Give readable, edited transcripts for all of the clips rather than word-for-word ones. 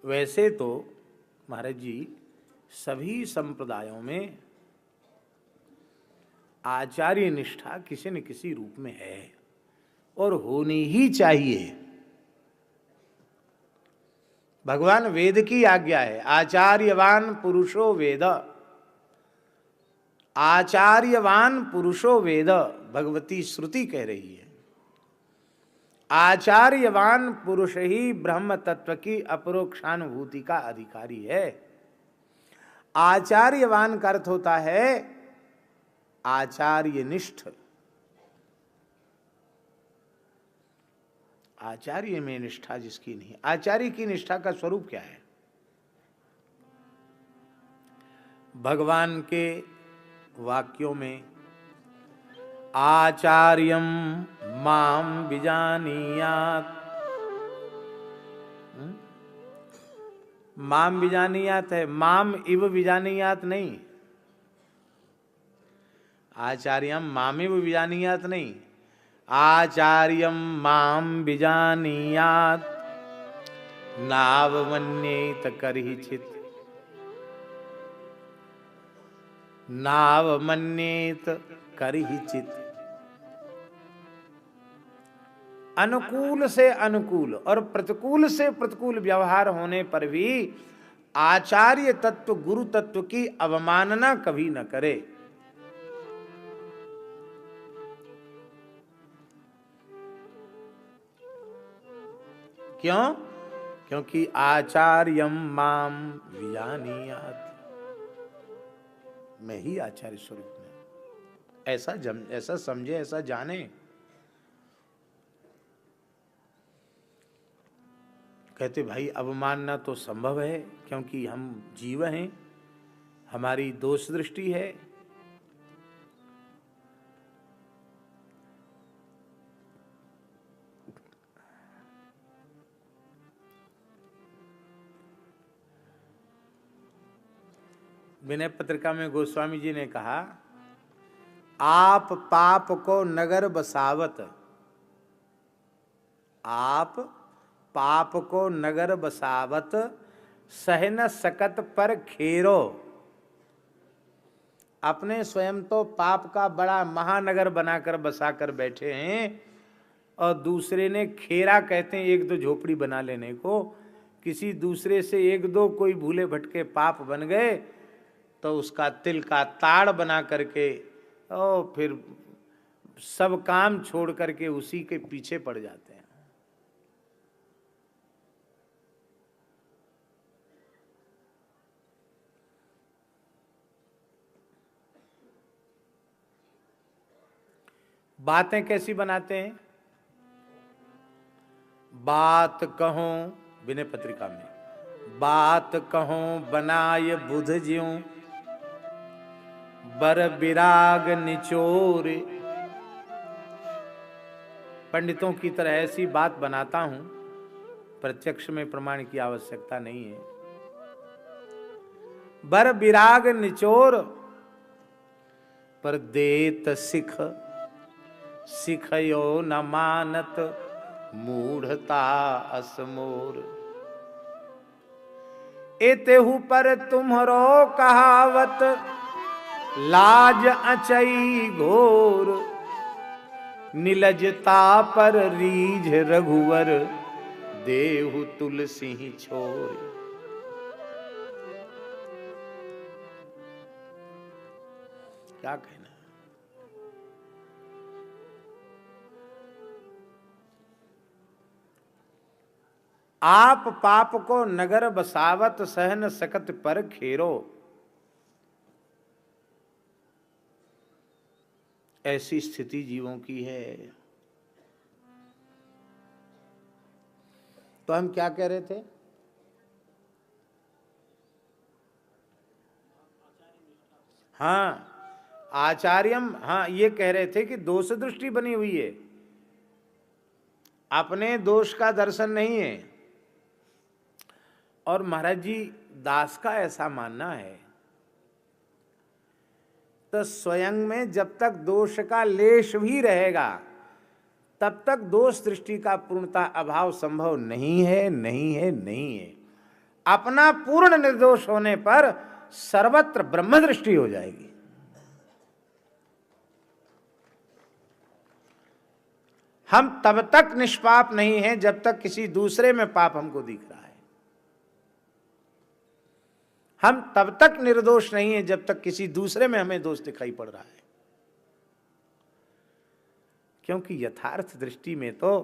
वैसे तो महाराज जी सभी संप्रदायों में आचार्य निष्ठा किसी न किसी रूप में है और होनी ही चाहिए। भगवान वेद की आज्ञा है, आचार्यवान पुरुषो वेद, आचार्यवान पुरुषो वेद, भगवती श्रुति कह रही है। आचार्यवान पुरुष ही ब्रह्म तत्व की अपरोक्षानुभूति का अधिकारी है। आचार्यवान का अर्थ होता है आचार्यनिष्ठ। आचार्य में निष्ठा जिसकी नहीं, आचार्य की निष्ठा का स्वरूप क्या है? भगवान के वाक्यों में आचार्यम माम विजानीयात, माम विजानीयात है, माम इव विजानीयात नहीं। आचार्यम मामिव विजानीयात नहीं, आचार्यम माम विजानीयात नावमन्येत करहिचित, नावमन्येत करहिचित। अनुकूल से अनुकूल और प्रतिकूल से प्रतिकूल व्यवहार होने पर भी आचार्य तत्व गुरु तत्व की अवमानना कभी न करे। क्यों? क्योंकि आचार्यम माम विजानीयात, मैं ही आचार्य स्वरूप में, ऐसा समझे, ऐसा जाने। कहते भाई अवमानना तो संभव है क्योंकि हम जीव हैं, हमारी दोष दृष्टि है। विनय पत्रिका में गोस्वामी जी ने कहा, आप पाप को नगर बसावत, आप पाप को नगर बसावत सहन सकत पर खेरो। अपने स्वयं तो पाप का बड़ा महानगर बनाकर बसाकर बैठे हैं और दूसरे ने खेरा, कहते हैं एक दो झोपड़ी बना लेने को। किसी दूसरे से एक दो कोई भूले भटके पाप बन गए तो उसका तिल का ताड़ बना करके और फिर सब काम छोड़ करके उसी के पीछे पड़ जाते हैं। बातें कैसी बनाते हैं? बात कहो, विनय पत्रिका में, बात कहो बनाय बुध ज्यों, बर विराग निचोर। पंडितों की तरह ऐसी बात बनाता हूं, प्रत्यक्ष में प्रमाण की आवश्यकता नहीं है। बर विराग निचोर, पर देत सिख, सिखयो न मानत मूढ़ता असमोर। एतेहु पर तुम्हरो कहावत, लाज अचई घोर। निलजता पर रीझ रघुवर, देहु तुलसी छोर। क्या कहना? आप पाप को नगर बसावत सहन सकत पर खेरो। ऐसी स्थिति जीवों की है। तो हम क्या कह रहे थे? हाँ, आचार्यम, हाँ ये कह रहे थे कि दोष दृष्टि बनी हुई है, अपने दोष का दर्शन नहीं है। और महाराज जी दास का ऐसा मानना है, तो स्वयं में जब तक दोष का लेश भी रहेगा तब तक दोष दृष्टि का पूर्णता अभाव संभव नहीं है, नहीं है, नहीं है। अपना पूर्ण निर्दोष होने पर सर्वत्र ब्रह्म दृष्टि हो जाएगी। हम तब तक निष्पाप नहीं हैं जब तक किसी दूसरे में पाप हमको दिख रहा है। हम तब तक निर्दोष नहीं हैं जब तक किसी दूसरे में हमें दोष दिखाई पड़ रहा है। क्योंकि यथार्थ दृष्टि में तो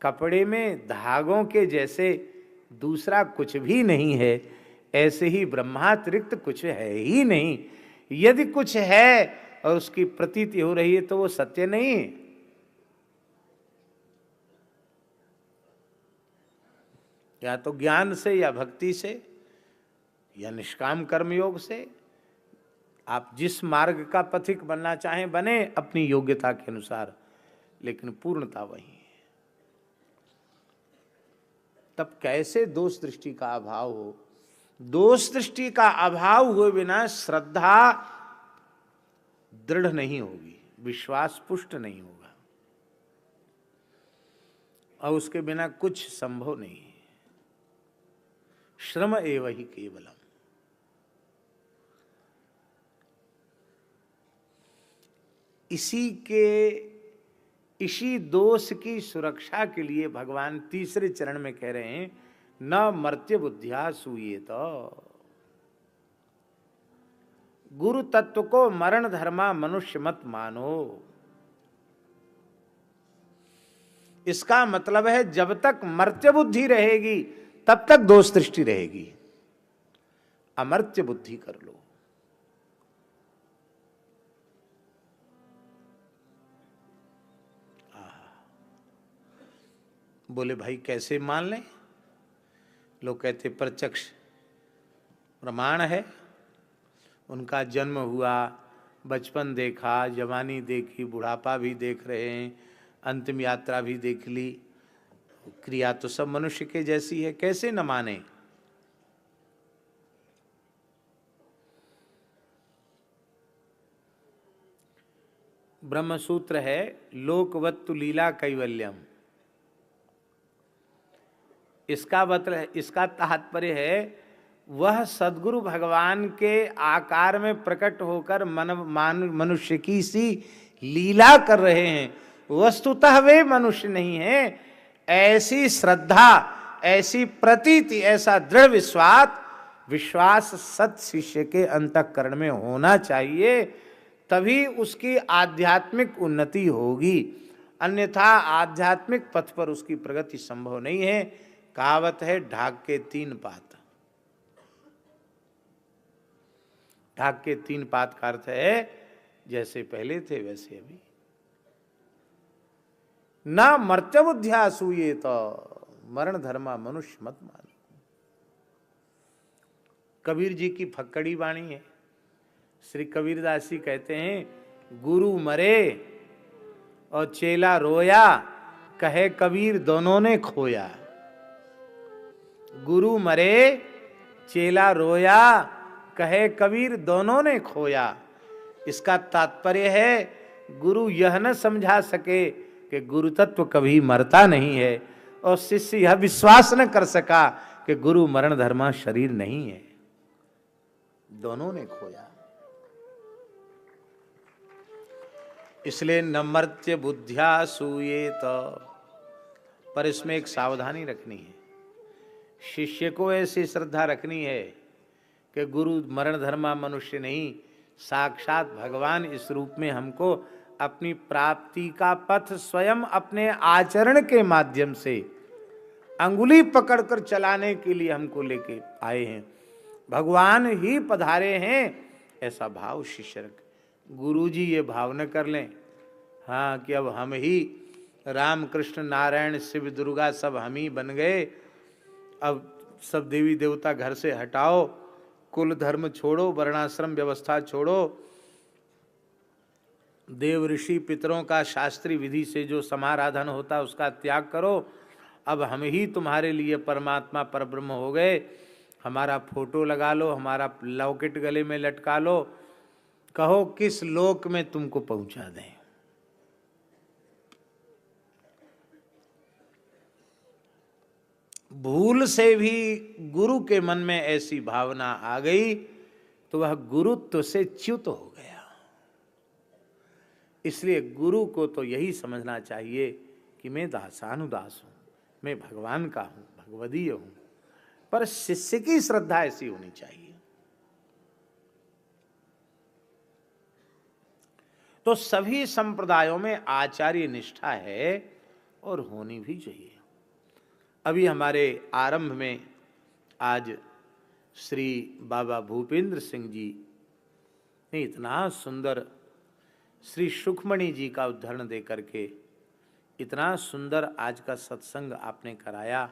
कपड़े में धागों के जैसे दूसरा कुछ भी नहीं है, ऐसे ही ब्रह्मातिरिक्त कुछ है ही नहीं। यदि कुछ है और उसकी प्रतीति हो रही है तो वो सत्य नहीं है। या तो ज्ञान से या भक्ति से या निष्काम कर्मयोग से आप जिस मार्ग का पथिक बनना चाहें बने अपनी योग्यता के अनुसार, लेकिन पूर्णता वही है। तब कैसे दोष दृष्टि का अभाव हो? दोष दृष्टि का अभाव हुए बिना श्रद्धा दृढ़ नहीं होगी, विश्वास पुष्ट नहीं होगा, और उसके बिना कुछ संभव नहीं है। श्रम एव ही केवलम। इसी दोष की सुरक्षा के लिए भगवान तीसरे चरण में कह रहे हैं, न मर्त्य बुद्धिया सूयेत। गुरु तत्व को मरण धर्मा मनुष्य मत मानो। इसका मतलब है जब तक मर्त्य बुद्धि रहेगी तब तक दोष दृष्टि रहेगी। अमर्त्य बुद्धि कर लो। बोले भाई कैसे मान लें? लोग कहते प्रत्यक्ष प्रमाण है। उनका जन्म हुआ, बचपन देखा, जवानी देखी, बुढ़ापा भी देख रहे हैं, अंतिम यात्रा भी देख ली, क्रिया तो सब मनुष्य के जैसी है, कैसे न माने? ब्रह्मसूत्र है, लोकवत्तु लीला कैवल्यम। इसका तात्पर्य है वह सद्गुरु भगवान के आकार में प्रकट होकर मनुष्य की सी लीला कर रहे हैं। वस्तुतः वे मनुष्य नहीं हैं। ऐसी श्रद्धा, ऐसी प्रतीति, ऐसा दृढ़ विश्वास सत शिष्य के अंतःकरण में होना चाहिए, तभी उसकी आध्यात्मिक उन्नति होगी। अन्यथा आध्यात्मिक पथ पर उसकी प्रगति संभव नहीं है। कहावत है, ढाक के 3 पात। ढाक के 3 पात का अर्थ है जैसे पहले थे वैसे अभी। न मर्त्य बुद्धिया सूये तो मरण धर्मा मनुष्य मत मानो। कबीर जी की फक्कड़ी वाणी है। श्री कबीरदास जी कहते हैं, गुरु मरे और चेला रोया, कहे कबीर दोनों ने खोया। गुरु मरे चेला रोया, कहे कबीर दोनों ने खोया। इसका तात्पर्य है गुरु यह न समझा सके कि गुरु तत्व कभी मरता नहीं है, और शिष्य यह विश्वास न कर सका कि गुरु मरण धर्मा शरीर नहीं है। दोनों ने खोया। इसलिए न मर्त्य बुद्धिया सूयेत। पर इसमें एक सावधानी रखनी है। शिष्य को ऐसी श्रद्धा रखनी है कि गुरु मरण धर्मा मनुष्य नहीं, साक्षात भगवान इस रूप में हमको अपनी प्राप्ति का पथ स्वयं अपने आचरण के माध्यम से अंगुली पकड़कर चलाने के लिए हमको लेके आए हैं। भगवान ही पधारे हैं, ऐसा भाव शिष्य रख। गुरु जी ये भाव न कर लें, हाँ, कि अब हम ही राम कृष्ण नारायण शिव दुर्गा सब हम ही बन गए, अब सब देवी देवता घर से हटाओ, कुल धर्म छोड़ो, वर्णाश्रम व्यवस्था छोड़ो, देव ऋषि पितरों का शास्त्रीय विधि से जो समाराधन होता है उसका त्याग करो, अब हम ही तुम्हारे लिए परमात्मा परब्रह्म हो गए। हमारा फोटो लगा लो, हमारा लॉकेट गले में लटका लो, कहो किस लोक में तुमको पहुंचा दें। भूल से भी गुरु के मन में ऐसी भावना आ गई तो वह गुरुत्व से च्युत हो गया। इसलिए गुरु को तो यही समझना चाहिए कि मैं दासानुदास हूं, मैं भगवान का हूं, भगवदीय हूं, पर शिष्य की श्रद्धा ऐसी होनी चाहिए। तो सभी संप्रदायों में आचार्य निष्ठा है और होनी भी चाहिए। अभी हमारे आरंभ में आज श्री बाबा भूपेंद्र सिंह जी ने इतना सुंदर श्री सुखमणि जी का उदाहरण दे करके इतना सुंदर आज का सत्संग आपने कराया,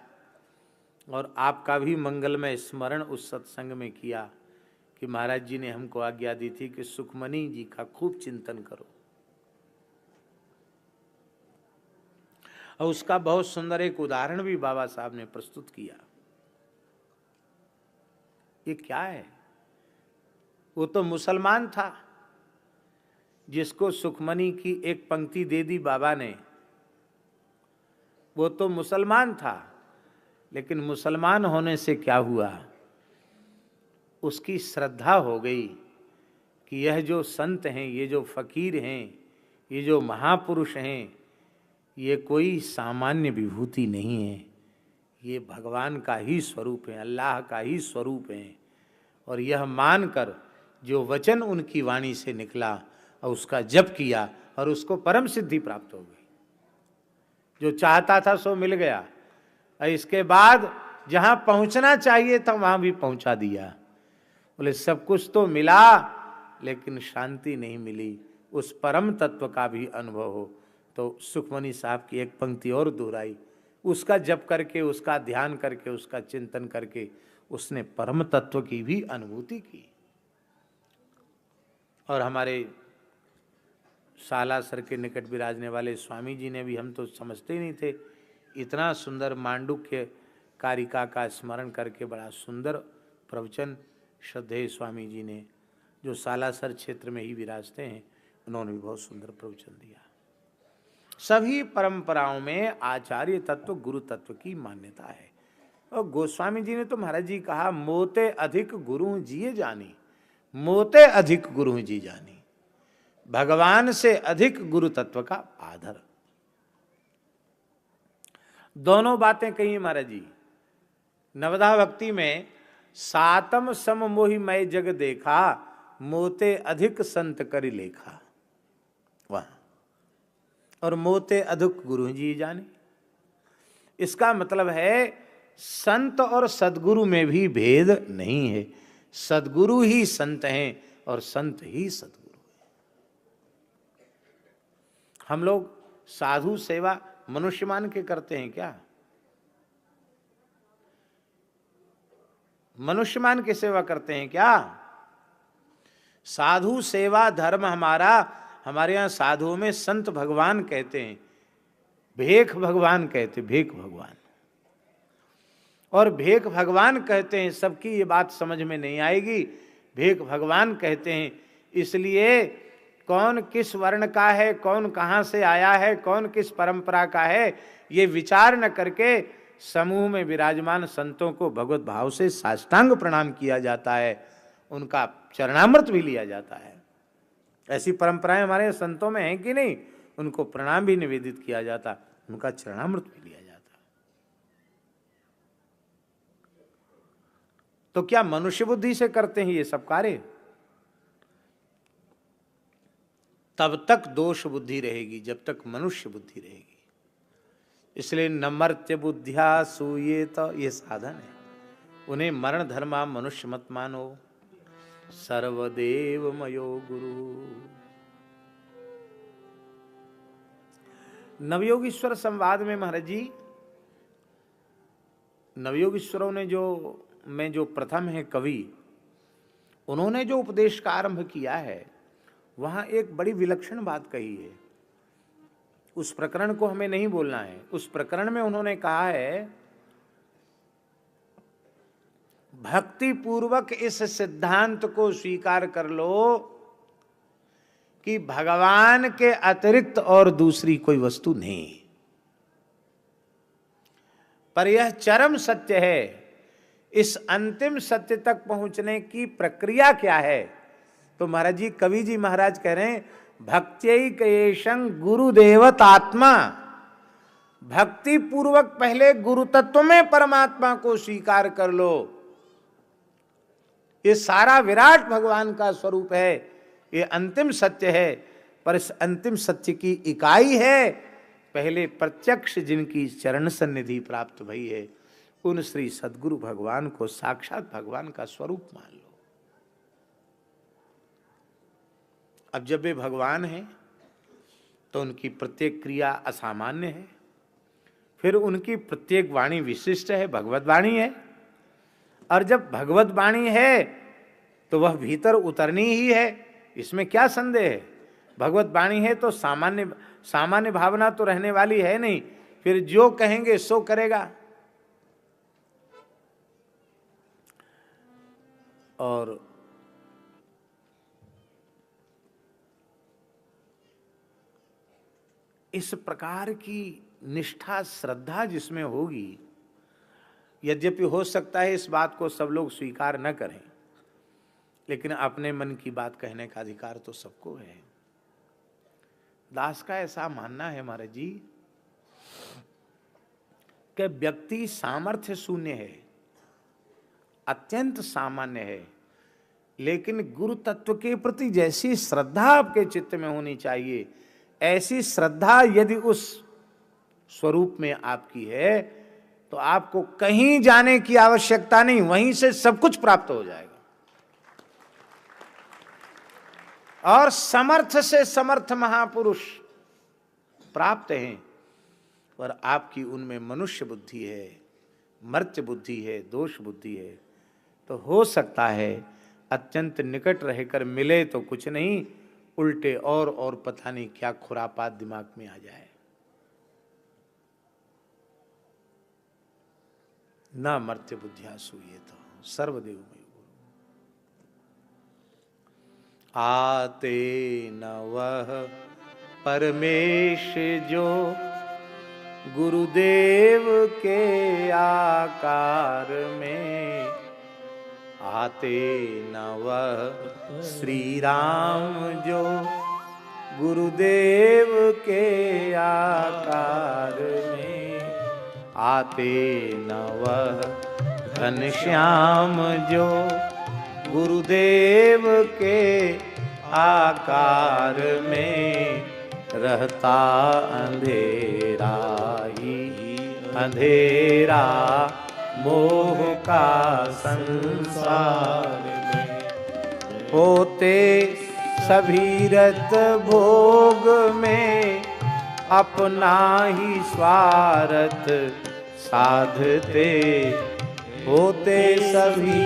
और आपका भी मंगलमय स्मरण उस सत्संग में किया कि महाराज जी ने हमको आज्ञा दी थी कि सुखमणि जी का खूब चिंतन करो, और उसका बहुत सुंदर एक उदाहरण भी बाबा साहब ने प्रस्तुत किया। ये क्या है? वो तो मुसलमान था जिसको सुखमणि की एक पंक्ति दे दी बाबा ने, वो तो मुसलमान था, लेकिन मुसलमान होने से क्या हुआ, उसकी श्रद्धा हो गई कि यह जो संत हैं, ये जो फकीर हैं, ये जो महापुरुष हैं, ये कोई सामान्य विभूति नहीं है, ये भगवान का ही स्वरूप है, अल्लाह का ही स्वरूप है। और यह मानकर जो वचन उनकी वाणी से निकला और उसका जप किया और उसको परम सिद्धि प्राप्त हो गई। जो चाहता था सो मिल गया, और इसके बाद जहां पहुंचना चाहिए था वहां भी पहुंचा दिया। बोले सब कुछ तो मिला लेकिन शांति नहीं मिली, उस परम तत्व का भी अनुभव हो। तो सुखमणि साहब की एक पंक्ति और दोहराई, उसका जप करके, उसका ध्यान करके, उसका चिंतन करके उसने परम तत्व की भी अनुभूति की। और हमारे सालासर के निकट विराजने वाले स्वामी जी ने भी, हम तो समझते ही नहीं थे, इतना सुंदर मांडुक्य कारिका का स्मरण करके बड़ा सुंदर प्रवचन श्रद्धेय स्वामी जी ने, जो सालासर क्षेत्र में ही विराजते हैं, उन्होंने भी बहुत सुंदर प्रवचन दिया। सभी परंपराओं में आचार्य तत्व गुरु तत्व की मान्यता है। और गोस्वामी जी ने तो महाराज जी कहा, मोते अधिक गुरु जिये जानी, मोते अधिक गुरु जी जानी, भगवान से अधिक गुरु तत्व का आदर। दोनों बातें कही महाराज जी। नवधा भक्ति में सातम सम मोहि मैं जग देखा, मोते अधिक संत करि लेखा, वाह, और मोते अधिक गुरु जी जाने। इसका मतलब है संत और सदगुरु में भी भेद नहीं है, सदगुरु ही संत हैं और संत ही सदगुरु हैं। हम लोग साधु सेवा मनुष्य मान के करते हैं क्या? मनुष्य मान के सेवा करते हैं क्या? साधु सेवा धर्म हमारा, हमारे यहां साधुओं में संत भगवान कहते हैं, भेख भगवान कहते, भेख भगवान। और भेख भगवान कहते हैं, सबकी ये बात समझ में नहीं आएगी। भेख भगवान कहते हैं इसलिए कौन किस वर्ण का है, कौन कहां से आया है, कौन किस परंपरा का है, ये विचार न करके समूह में विराजमान संतों को भगवत भाव से साष्टांग प्रणाम किया जाता है, उनका चरणामृत भी लिया जाता है। ऐसी परंपराएं हमारे संतों में हैं कि नहीं? उनको प्रणाम भी निवेदित किया जाता, उनका चरणामृत भी लिया जाता। तो क्या मनुष्य बुद्धि से करते हैं ये सब कार्य? तब तक दोष बुद्धि रहेगी जब तक मनुष्य बुद्धि रहेगी। इसलिए नमर्त्य बुद्धिया सूयेत, ये साधन है। उन्हें मरण धर्मा मनुष्य मत मानो, सर्वदेव मयो गुरु। नवयोगीश्वर संवाद में महाराज जी, नवयोगीश्वरों ने जो प्रथम है कवि, उन्होंने जो उपदेश का आरंभ किया है, वहां एक बड़ी विलक्षण बात कही है। उस प्रकरण को हमें नहीं बोलना है। उस प्रकरण में उन्होंने कहा है, भक्ति पूर्वक इस सिद्धांत को स्वीकार कर लो कि भगवान के अतिरिक्त और दूसरी कोई वस्तु नहीं। पर यह चरम सत्य है। इस अंतिम सत्य तक पहुंचने की प्रक्रिया क्या है? तो महाराज जी, कवि जी महाराज कह रहे हैं, भक्त्यैकैशं गुरुदेवतात्मा। भक्ति पूर्वक पहले गुरु तत्व में परमात्मा को स्वीकार कर लो। ये सारा विराट भगवान का स्वरूप है, ये अंतिम सत्य है। पर इस अंतिम सत्य की इकाई है पहले प्रत्यक्ष जिनकी चरण सन्निधि प्राप्त भई है, उन श्री सद्गुरु भगवान को साक्षात भगवान का स्वरूप मान लो। अब जब वे भगवान हैं तो उनकी प्रत्येक क्रिया असामान्य है, फिर उनकी प्रत्येक वाणी विशिष्ट है, भगवत वाणी है। और जब भगवत वाणी है तो वह भीतर उतरनी ही है, इसमें क्या संदेह है। भगवत वाणी है तो सामान्य भावना तो रहने वाली है नहीं, फिर जो कहेंगे सो करेगा। और इस प्रकार की निष्ठा श्रद्धा जिसमें होगी, यद्यपि हो सकता है इस बात को सब लोग स्वीकार न करें, लेकिन अपने मन की बात कहने का अधिकार तो सबको है। दास का ऐसा मानना है महाराज जी कि व्यक्ति सामर्थ्य शून्य है, अत्यंत सामान्य है, लेकिन गुरु तत्व के प्रति जैसी श्रद्धा आपके चित्त में होनी चाहिए, ऐसी श्रद्धा यदि उस स्वरूप में आपकी है तो आपको कहीं जाने की आवश्यकता नहीं, वहीं से सब कुछ प्राप्त हो जाएगा। और समर्थ से समर्थ महापुरुष प्राप्त हैं, पर आपकी उनमें मनुष्य बुद्धि है, मर्त्य बुद्धि है, दोष बुद्धि है। तो हो सकता है अत्यंत निकट रहकर मिले तो कुछ नहीं, उल्टे और पता नहीं क्या खुरापात दिमाग में आ जाए। न मर्त्य बुद्धिया सूये तो सर्वदेव में आते न वह परमेश जो गुरुदेव के आकार में, आते न वह श्री राम जो गुरुदेव के आकार में, आते न वह घनश्याम जो गुरुदेव के आकार में, रहता अंधेरा ही अंधेरा मोह का संसार में, होते सभी रत भोग में अपना ही स्वार्थ साधते, होते सभी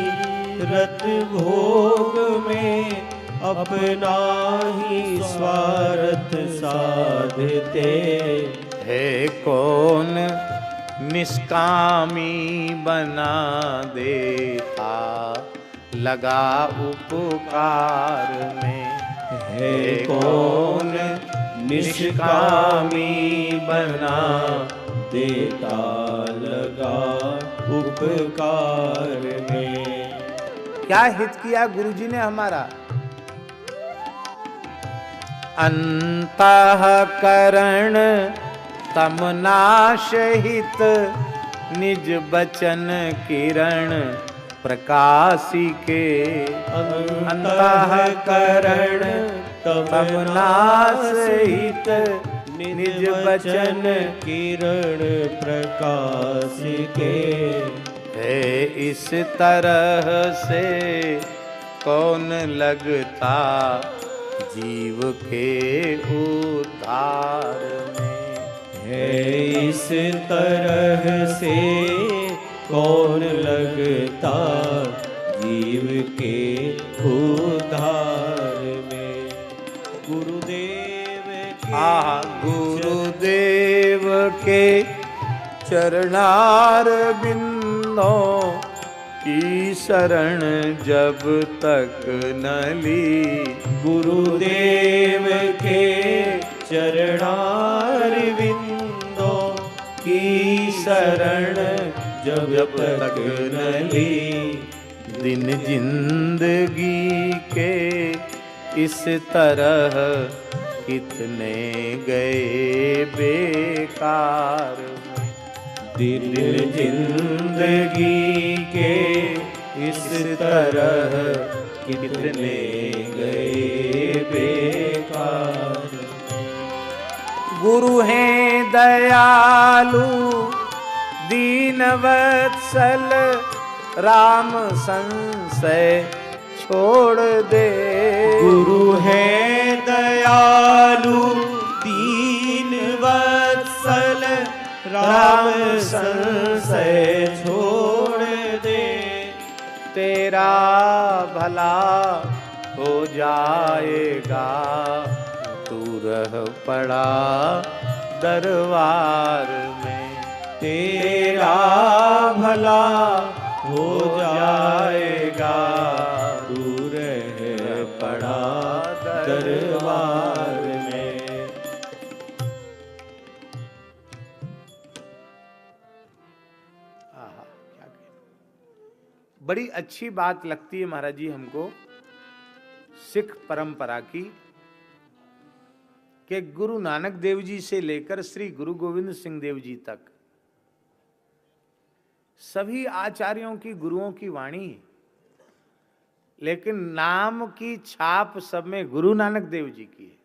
रत भोग में अपना ही स्वार्थ साधते, है कौन निष्कामी बना देता लगा उपकार में, है कौन निष्कामी बना देता लगा उपकार में। क्या हित किया गुरुजी ने हमारा? अंतःकरण तमनाश हित निज बचन किरण प्रकाशी के, अंतःकरण तमनाश हित निज बचन किरण प्रकाश के, है इस तरह से कौन लगता जीव के उद्धार में, है इस तरह से कौन लगता जीव के उद्धार में। गुरुदेव के गुरुदेव के चरणार बिंदों की शरण जब तक न ली, गुरुदेव के चरणार बिंदों की शरण जब तक न ली। दिन जिंदगी के इस तरह कितने गए बेकार। दिन जिंदगी के इस तरह कितने गए बेकार। गुरु हैं दयालु दीन वत्सल राम संशय छोड़ दे। गुरु है दयालु दीन वत्सल राम संशय छोड़ दे। तेरा भला हो जाएगा तू रह पड़ा दरबार में। तेरा भला हो जाएगा तू रह पड़ा दरबार में। आहा, क्या कहना। बड़ी अच्छी बात लगती है महाराज जी हमको सिख परंपरा की कि गुरु नानक देव जी से लेकर श्री गुरु गोविंद सिंह देव जी तक सभी आचार्यों की गुरुओं की वाणी, लेकिन नाम की छाप सब में गुरु नानक देव जी की है।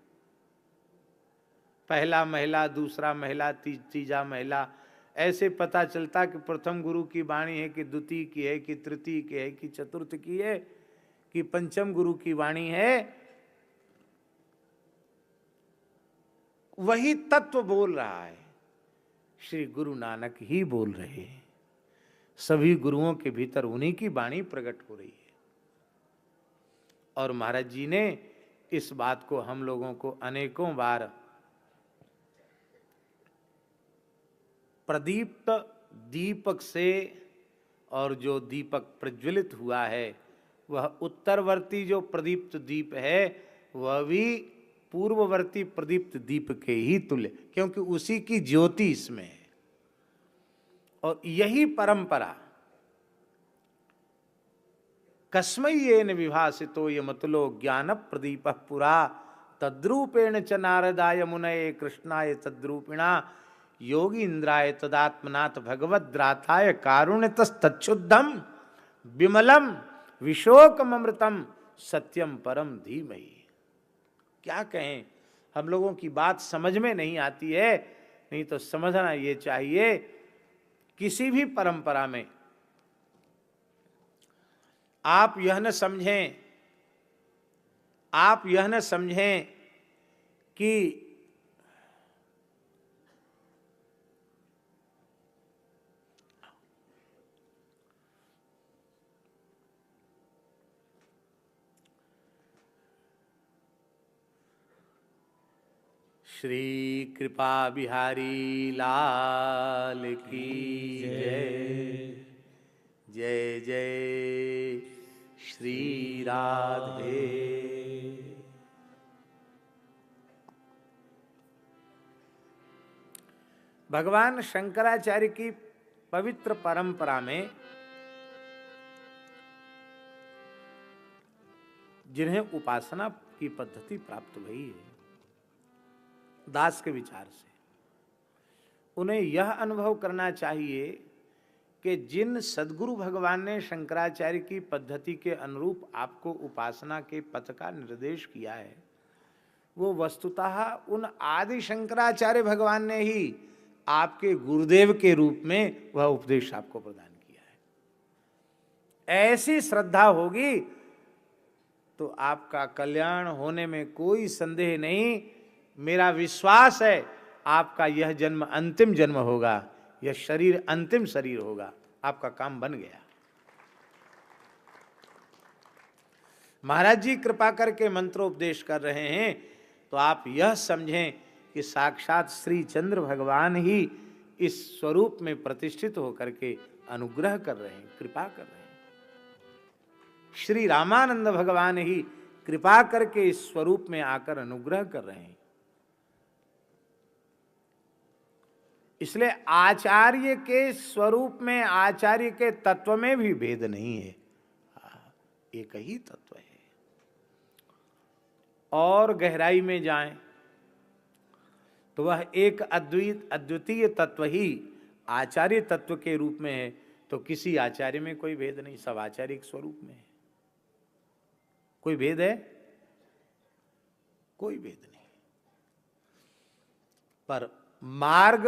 पहला महिला, दूसरा महिला, तीजा महिला, ऐसे पता चलता कि प्रथम गुरु की वाणी है कि द्वितीय की है कि तृतीय की है कि चतुर्थ की है कि पंचम गुरु की वाणी है। वही तत्व बोल रहा है, श्री गुरु नानक ही बोल रहे हैं। सभी गुरुओं के भीतर उन्हीं की वाणी प्रकट हो रही है। और महाराज जी ने इस बात को हम लोगों को अनेकों बार प्रदीप्त दीपक से, और जो दीपक प्रज्वलित हुआ है वह उत्तरवर्ती जो प्रदीप्त दीप है वह भी पूर्ववर्ती प्रदीप्त दीप के ही तुल्य, क्योंकि उसी की ज्योति इसमें है। और यही परंपरा कस्मै येन विभासितो यमतुलो ज्ञान प्रदीप पुरा तद्रूपेण च नारदाय मुनये कृष्णाय तद्रूपिणा योगी इंद्राय तदात्मनाथ भगवद्राताय कारुण्यतस्तच्छुद्धम विमलम विशोकमृतम सत्यम परम धीमहि। क्या कहें, हम लोगों की बात समझ में नहीं आती है, नहीं तो समझना ये चाहिए किसी भी परंपरा में आप यह न समझें कि श्री कृपा बिहारी लाल की जय। जय जय श्री राधे। भगवान शंकराचार्य की पवित्र परंपरा में जिन्हें उपासना की पद्धति प्राप्त हुई है दास के विचार से, उन्हें यह अनुभव करना चाहिए कि जिन सद्गुरु भगवान ने शंकराचार्य की पद्धति के अनुरूप आपको उपासना के पथ का निर्देश किया है, वो वस्तुतः उन आदि शंकराचार्य भगवान ने ही आपके गुरुदेव के रूप में वह उपदेश आपको प्रदान किया है। ऐसी श्रद्धा होगी तो आपका कल्याण होने में कोई संदेह नहीं। मेरा विश्वास है आपका यह जन्म अंतिम जन्म होगा, यह शरीर अंतिम शरीर होगा, आपका काम बन गया। महाराज जी कृपा करके मंत्रोपदेश कर रहे हैं तो आप यह समझें कि साक्षात श्री चंद्र भगवान ही इस स्वरूप में प्रतिष्ठित होकर के अनुग्रह कर रहे हैं, कृपा कर रहे हैं। श्री रामानंद भगवान ही कृपा करके इस स्वरूप में आकर अनुग्रह कर रहे हैं। इसलिए आचार्य के स्वरूप में, आचार्य के तत्व में भी भेद नहीं है, एक ही तत्व है। और गहराई में जाएं तो वह एक अद्वितीय तत्व ही आचार्य तत्व के रूप में है। तो किसी आचार्य में कोई भेद नहीं, सब आचार्य एक स्वरूप में है। कोई भेद है? कोई भेद नहीं। पर मार्ग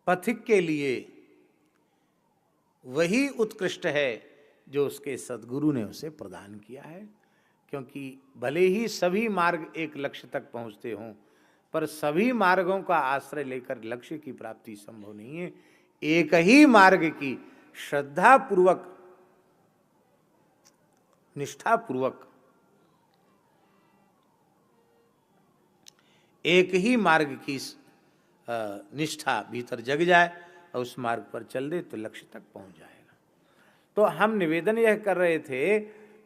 पथिक के लिए वही उत्कृष्ट है जो उसके सद्गुरु ने उसे प्रदान किया है। क्योंकि भले ही सभी मार्ग एक लक्ष्य तक पहुंचते हों, पर सभी मार्गों का आश्रय लेकर लक्ष्य की प्राप्ति संभव नहीं है। एक ही मार्ग की श्रद्धा पूर्वक, निष्ठा पूर्वक, एक ही मार्ग की निष्ठा भीतर जग जाए और उस मार्ग पर चल दे तो लक्ष्य तक पहुंच जाएगा। तो हम निवेदन यह कर रहे थे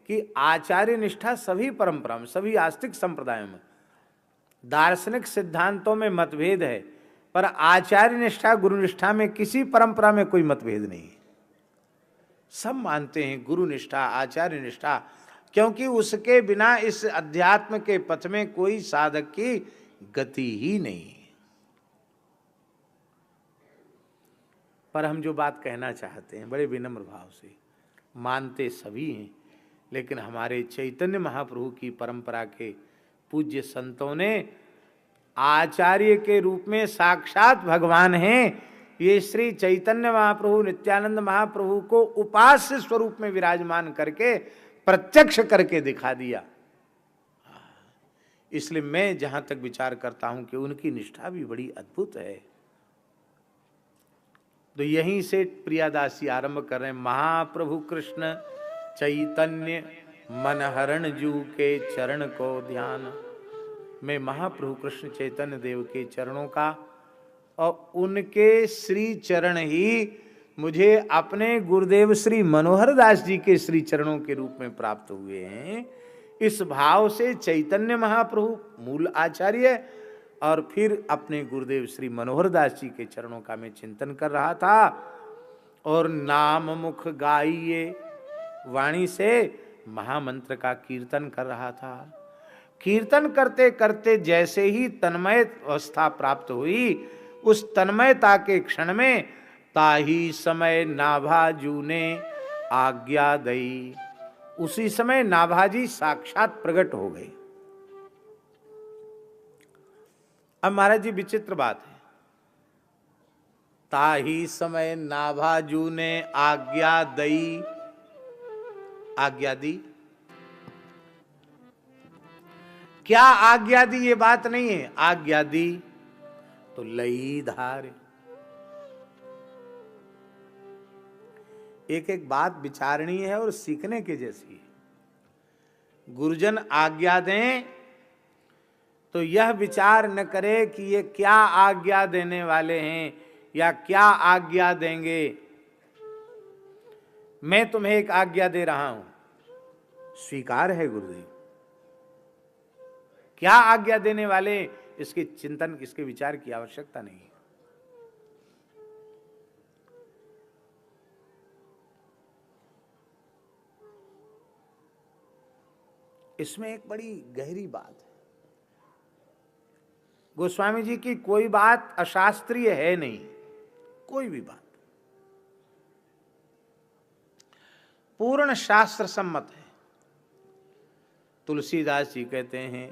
कि आचार्य निष्ठा सभी परंपरा में, सभी आस्तिक संप्रदायों में, दार्शनिक सिद्धांतों में मतभेद है, पर आचार्य निष्ठा, गुरु निष्ठा में किसी परंपरा में कोई मतभेद नहीं है। सब मानते हैं गुरु निष्ठा, आचार्य निष्ठा, क्योंकि उसके बिना इस अध्यात्म के पथ में कोई साधक की गति ही नहीं है। पर हम जो बात कहना चाहते हैं बड़े विनम्र भाव से, मानते सभी हैं, लेकिन हमारे चैतन्य महाप्रभु की परंपरा के पूज्य संतों ने आचार्य के रूप में साक्षात भगवान हैं, ये श्री चैतन्य महाप्रभु, नित्यानंद महाप्रभु को उपास्य स्वरूप में विराजमान करके प्रत्यक्ष करके दिखा दिया। इसलिए मैं जहां तक विचार करता हूं कि उनकी निष्ठा भी बड़ी अद्भुत है। तो यहीं से प्रियादासी आरंभ कर रहे हैं। महाप्रभु कृष्ण चैतन्य मनहरण जू के चरण को ध्यान। मैं महाप्रभु कृष्ण चैतन्य देव के चरणों का और उनके श्री चरण ही मुझे अपने गुरुदेव श्री मनोहर दास जी के श्री चरणों के रूप में प्राप्त हुए हैं। इस भाव से चैतन्य महाप्रभु मूल आचार्य और फिर अपने गुरुदेव श्री मनोहर दास जी के चरणों का मैं चिंतन कर रहा था और नाम मुख गाइए वाणी से महामंत्र का कीर्तन कर रहा था। कीर्तन करते करते जैसे ही तन्मय अवस्था प्राप्त हुई, उस तन्मयता के क्षण में ताही समय नाभाजू ने आज्ञा दई, उसी समय नाभाजी साक्षात प्रकट हो गए। अब महाराज जी विचित्र बात है, ताही समय नाभाजू ने आज्ञा दई, आज्ञा दी, क्या आज्ञा दी ये बात नहीं है, आज्ञा दी तो लई धारे। एक एक बात विचारणीय है और सीखने के जैसी है। गुरुजन आज्ञा दें तो यह विचार न करे कि ये क्या आज्ञा देने वाले हैं या क्या आज्ञा देंगे। मैं तुम्हें एक आज्ञा दे रहा हूं, स्वीकार है गुरुदेव, क्या आज्ञा देने वाले, इसके चिंतन, इसके विचार की आवश्यकता नहीं है। इसमें एक बड़ी गहरी बात है। गोस्वामी जी की कोई बात अशास्त्रीय है नहीं, कोई भी बात पूर्ण शास्त्र सम्मत है। तुलसीदास जी कहते हैं,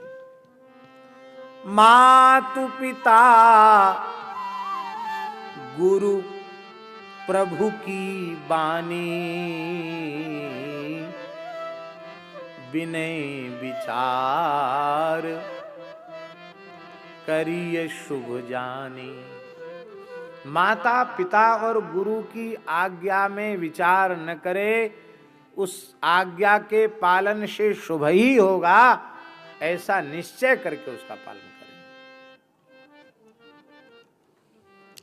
मातु पिता गुरु प्रभु की बानी, विनय विचार करिए शुभ जानी। माता पिता और गुरु की आज्ञा में विचार न करे, उस आज्ञा के पालन से शुभ ही होगा, ऐसा निश्चय करके उसका पालन करें।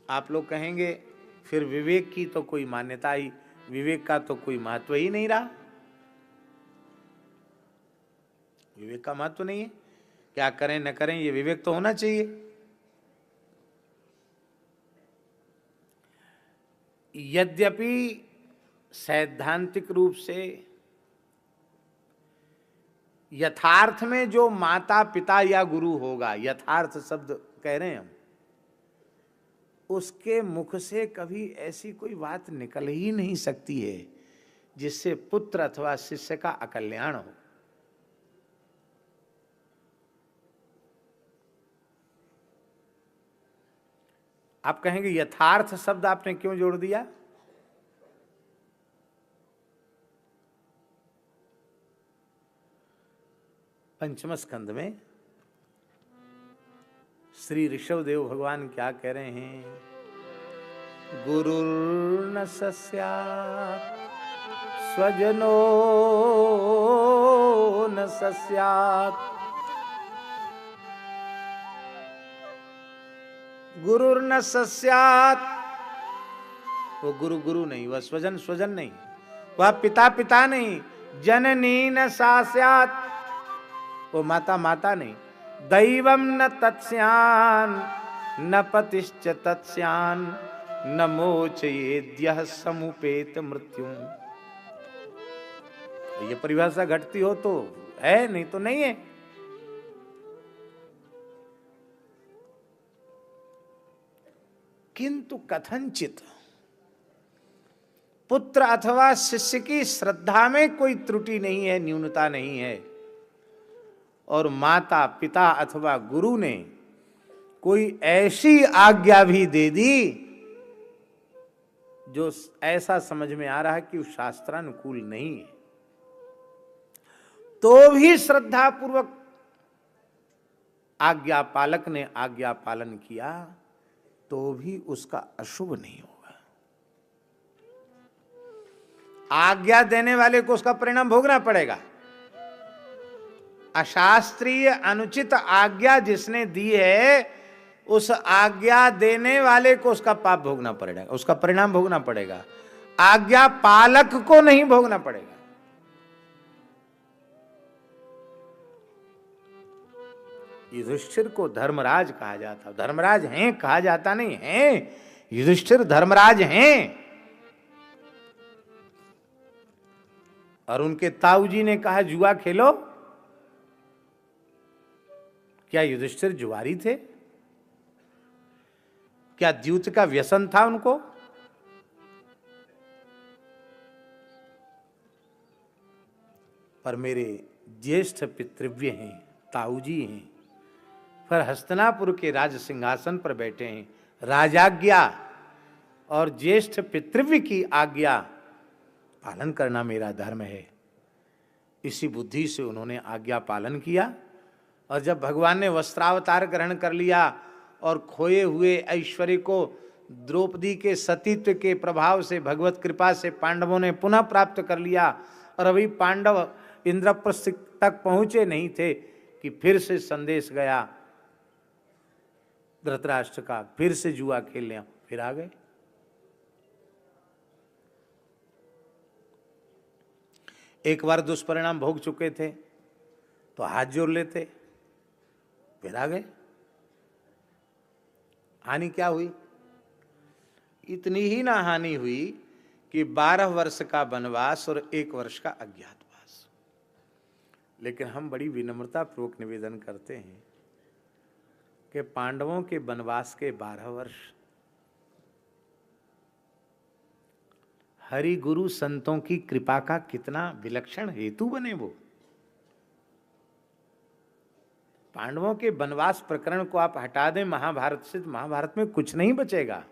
आप लोग कहेंगे फिर विवेक की तो कोई मान्यता ही, विवेक का तो कोई महत्व ही नहीं रहा। विवेक का महत्व नहीं है, क्या करें न करें, ये विवेक तो होना चाहिए। यद्यपि सैद्धांतिक रूप से यथार्थ में जो माता पिता या गुरु होगा, यथार्थ शब्द कह रहे हैं हम, उसके मुख से कभी ऐसी कोई बात निकल ही नहीं सकती है जिससे पुत्र अथवा शिष्य का अकल्याण हो। आप कहेंगे यथार्थ शब्द आपने क्यों जोड़ दिया? पंचम स्कंद में श्री ऋषभदेव भगवान क्या कह रहे हैं? गुरुर्न सस्यात् स्वजनो न सस्यात्। गुरुर्न सस्यात्, वो गुरु गुरु नहीं, वह स्वजन स्वजन नहीं, वह पिता पिता नहीं। जननी न सास्यात्, वो माता माता नहीं। दैवम न तत्स्यान् न पतिश्च तत्स्यान् न मोचयेद्यः समुपेत मृत्यु। ये परिभाषा घटती हो तो है, नहीं तो नहीं है। किंतु कथनचित पुत्र अथवा शिष्य की श्रद्धा में कोई त्रुटि नहीं है, न्यूनता नहीं है, और माता पिता अथवा गुरु ने कोई ऐसी आज्ञा भी दे दी जो ऐसा समझ में आ रहा है कि उस शास्त्रानुकूल नहीं है, तो भी श्रद्धा पूर्वक आज्ञा पालक ने आज्ञा पालन किया तो भी उसका अशुभ नहीं होगा। आज्ञा देने वाले को उसका परिणाम भोगना पड़ेगा। अशास्त्रीय अनुचित आज्ञा जिसने दी है, उस आज्ञा देने वाले को उसका पाप भोगना पड़ेगा, उसका परिणाम भोगना पड़ेगा। आज्ञा पालक को नहीं भोगना पड़ेगा। युधिष्ठिर को धर्मराज कहा जाता, धर्मराज हैं कहा जाता नहीं है, युधिष्ठिर धर्मराज हैं। और उनके ताऊ जी ने कहा जुआ खेलो। क्या युधिष्ठिर जुआरी थे? क्या द्यूत का व्यसन था उनको? पर मेरे ज्येष्ठ पितृव्य हैं, ताऊजी हैं, पर हस्तिनापुर के राज सिंहासन पर बैठे हैं। राजाज्ञा और ज्येष्ठ पितृव्य की आज्ञा पालन करना मेरा धर्म है। इसी बुद्धि से उन्होंने आज्ञा पालन किया। और जब भगवान ने वस्त्रावतार ग्रहण कर लिया और खोए हुए ऐश्वर्य को द्रौपदी के सतीत्व के प्रभाव से, भगवत कृपा से पांडवों ने पुनः प्राप्त कर लिया, और अभी पांडव इंद्रप्रस्थ तक पहुंचे नहीं थे कि फिर से संदेश गया धृतराष्ट्र का, फिर से जुआ खेल लिया, फिर आ गए। एक बार दुष्परिणाम भोग चुके थे तो हाथ जोड़ लेते, फिर आ गए। हानि क्या हुई? इतनी ही ना हानि हुई कि 12 वर्ष का वनवास और 1 वर्ष का अज्ञातवास। लेकिन हम बड़ी विनम्रता पूर्वक निवेदन करते हैं कि पांडवों के वनवास के 12 वर्ष हरि गुरु संतों की कृपा का कितना विलक्षण हेतु बने। वो पांडवों के वनवास प्रकरण को आप हटा दें महाभारत से, महाभारत में कुछ नहीं बचेगा।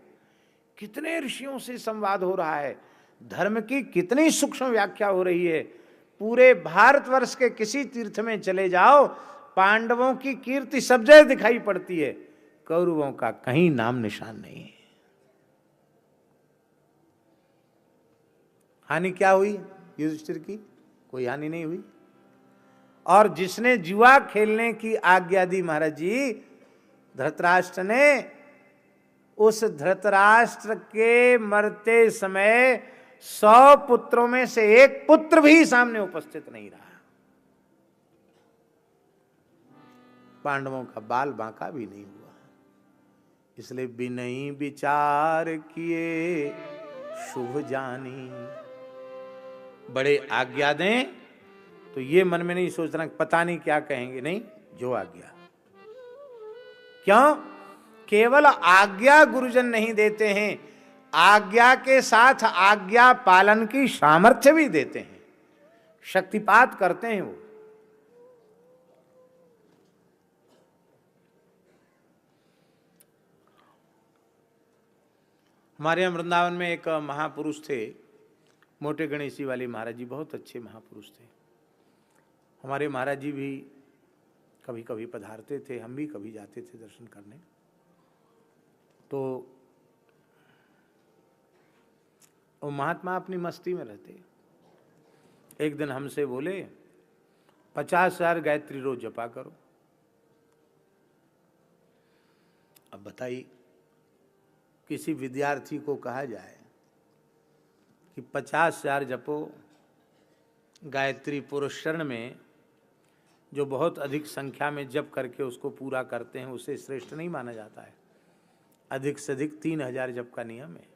कितने ऋषियों से संवाद हो रहा है, धर्म की कितनी सूक्ष्म व्याख्या हो रही है। पूरे भारतवर्ष के किसी तीर्थ में चले जाओ, पांडवों की कीर्ति सब जगह दिखाई पड़ती है, कौरवों का कहीं नाम निशान नहीं है। हानि क्या हुई युधिष्ठिर की? कोई हानि नहीं हुई। और जिसने जुआ खेलने की आज्ञा दी महाराज जी धृतराष्ट्र ने, उस धृतराष्ट्र के मरते समय 100 पुत्रों में से 1 पुत्र भी सामने उपस्थित नहीं रहा। पांडवों का बाल बांका भी नहीं हुआ। इसलिए बिनई विचार किए शुभ जानी। बड़े आज्ञा दें तो ये मन में नहीं सोचना पता नहीं क्या कहेंगे, नहीं, जो आज्ञा। क्यों? केवल आज्ञा गुरुजन नहीं देते हैं, आज्ञा के साथ आज्ञा पालन की सामर्थ्य भी देते हैं, शक्तिपात करते हैं वो। हमारे यहाँ वृंदावन में एक महापुरुष थे, मोटे गणेशी वाले महाराज जी, बहुत अच्छे महापुरुष थे। हमारे महाराज जी भी कभी कभी पधारते थे, हम भी कभी जाते थे दर्शन करने। तो वो महात्मा अपनी मस्ती में रहते। एक दिन हमसे बोले 50,000 गायत्री रोज जपा करो। अब बताइए, किसी विद्यार्थी को कहा जाए कि 50,000 जपो, गायत्री पुरुष शरण में जो बहुत अधिक संख्या में जप करके उसको पूरा करते हैं उसे श्रेष्ठ नहीं माना जाता है। अधिक से अधिक 3,000 जप का नियम है।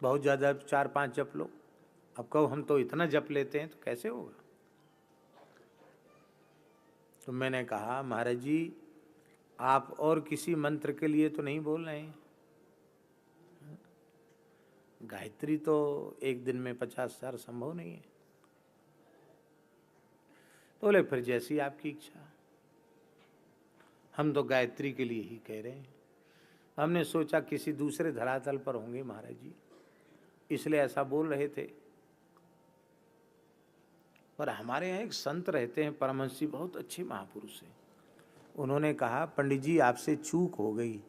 बहुत ज़्यादा 4-5 जप लो। अब कहो हम तो इतना जप लेते हैं तो कैसे होगा? तो मैंने कहा महाराज जी, आप और किसी मंत्र के लिए तो नहीं बोल रहे हैं, गायत्री तो एक दिन में 50,000 संभव नहीं है। तो बोले फिर जैसी आपकी इच्छा, हम तो गायत्री के लिए ही कह रहे हैं। हमने सोचा किसी दूसरे धरातल पर होंगे महाराज जी, इसलिए ऐसा बोल रहे थे। पर हमारे यहाँ एक संत रहते हैं, परमहंस जी, बहुत अच्छे महापुरुष हैं। उन्होंने कहा पंडित जी आपसे चूक हो गई,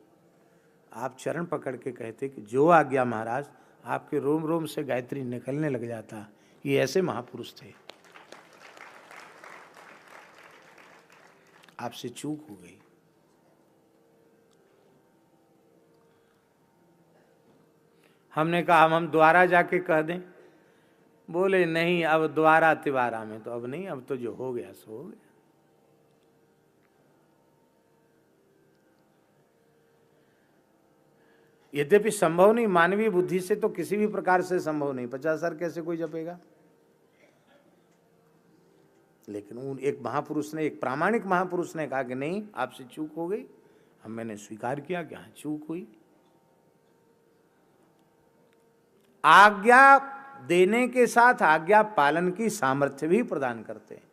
आप चरण पकड़ के कहते कि जो आज्ञा महाराज, आपके रोम रोम से गायत्री निकलने लग जाता। ये ऐसे महापुरुष थे, आपसे चूक हो गई। हमने कहा हम द्वारा जाके कह दें। बोले नहीं, अब द्वारा तिवारा में तो अब नहीं, अब तो जो हो गया सो हो गया। यद्यपि संभव नहीं, मानवीय बुद्धि से तो किसी भी प्रकार से संभव नहीं। 50,000 कैसे कोई जपेगा? लेकिन उन एक महापुरुष ने, एक प्रामाणिक महापुरुष ने कहा कि नहीं, आपसे चूक हो गई। हम मैंने स्वीकार किया कि हाँ चूक हुई। आज्ञा देने के साथ आज्ञा पालन की सामर्थ्य भी प्रदान करते हैं।